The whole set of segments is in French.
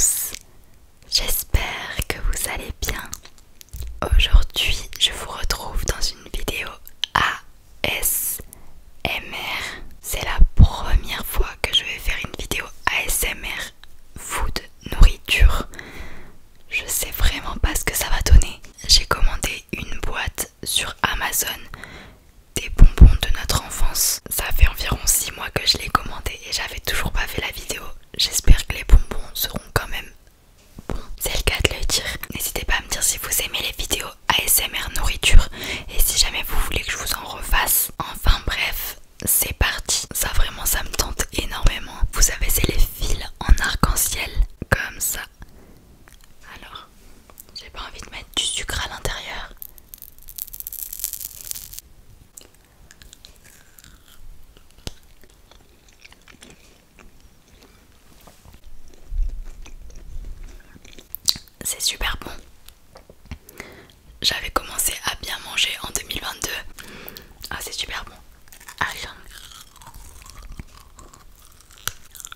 tous, j'espère que vous allez bien. Aujourd'hui, je vous retrouve dans une vidéo ASMR. C'est la première fois que je vais faire une vidéo ASMR food, nourriture. Je sais vraiment pas ce que ça va donner. J'ai commandé une boîte sur Amazon des bonbons de notre enfance. Ça fait environ 6 mois que je l'ai commandé et j'avais toujours pas fait la vidéo. J'espère que les bonbons seront quand même bons. C'est le cas de le dire. N'hésitez pas à me dire si vous aimez les vidéos ASMR nourriture et si jamais vous voulez que je vous en refasse. Enfin bref, c'est parti. Ça vraiment ça me tente énormément. Vous savez, c'est les fils en arc-en-ciel comme ça. Alors, j'ai pas envie de mettre du sucre à l'intérieur. C'est super bon. J'avais commencé à bien manger en 2022. Ah, c'est super bon. Allez.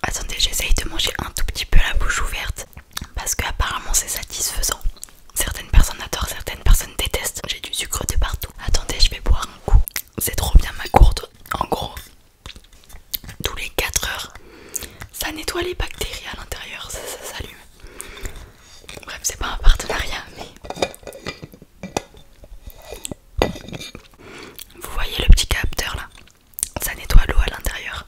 Attendez, j'essaye de manger un tout petit peu la bouche ouverte parce qu'apparemment c'est satisfaisant. Certaines personnes adorent, certaines personnes détestent. J'ai du sucre de partout. Attendez, je vais boire un coup. C'est trop bien ma gourde. En gros, tous les 4 heures, ça nettoie les bactéries à l'intérieur, ça s'allume. Bref, c'est pas un partenariat, mais vous voyez le petit capteur là, ça nettoie l'eau à l'intérieur.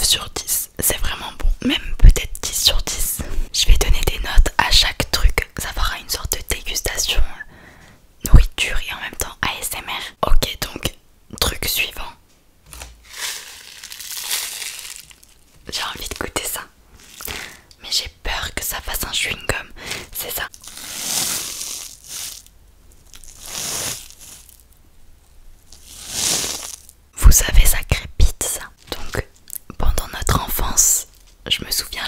Sur 10, c'est vraiment bon, même peut-être 10 sur 10. Je vais donner des notes à chaque truc, ça fera une sorte de dégustation nourriture et en même temps ASMR. Ok, donc truc suivant. J'ai envie de goûter ça, mais j'ai peur que ça fasse un chewing-gum, c'est ça. Vous savez, ça crépite ça. Donc pendant notre enfance, je me souviens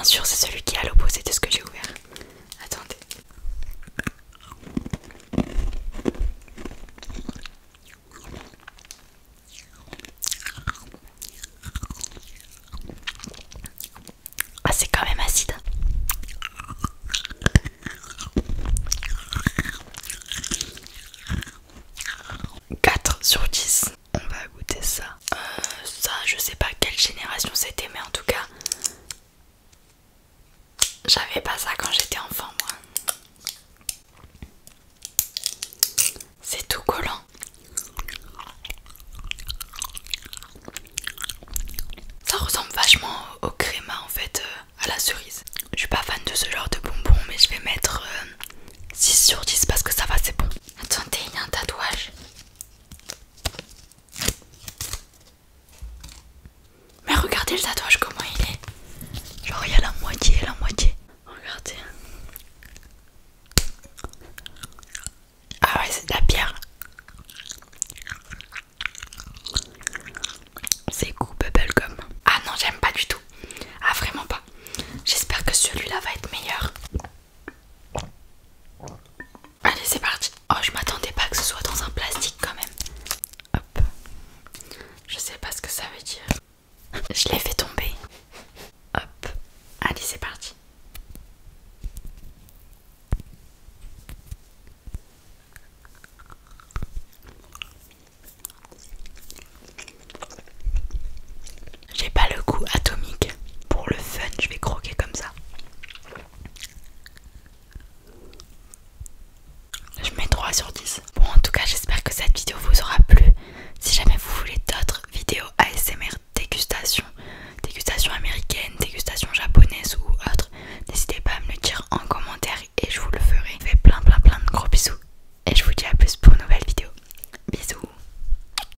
bien sûr, c'est celui qui est à l'opposé de ce que j'ai ouvert. Attendez. Ah, c'est quand même acide. Sur 10. On va goûter ça. Ça, je sais pas quelle génération c'était, mais en tout cas, j'avais pas ça quand j'étais enfant, moi. C'est tout collant. Ça ressemble vachement au créma en fait, à la cerise. Je suis pas fan de ce genre de bonbons, mais je vais mettre 6 sur 10 parce que ça va, c'est bon. Attendez, il y a un tatouage. Mais regardez le tatouage comment il est. Genre il y a la moitié et la moitié. Regardez. Ah ouais, c'est de la bière. C'est goût bubblegum. Ah non, j'aime pas du tout. Ah vraiment pas. J'espère que celui-là va être meilleur. Allez, c'est parti. Oh, je m'attendais pas que ce soit dans un plastique quand même. Hop. Je sais pas ce que ça veut dire. Je l'ai fait tomber. Hop. Allez, c'est parti. J'ai pas le goût atomique.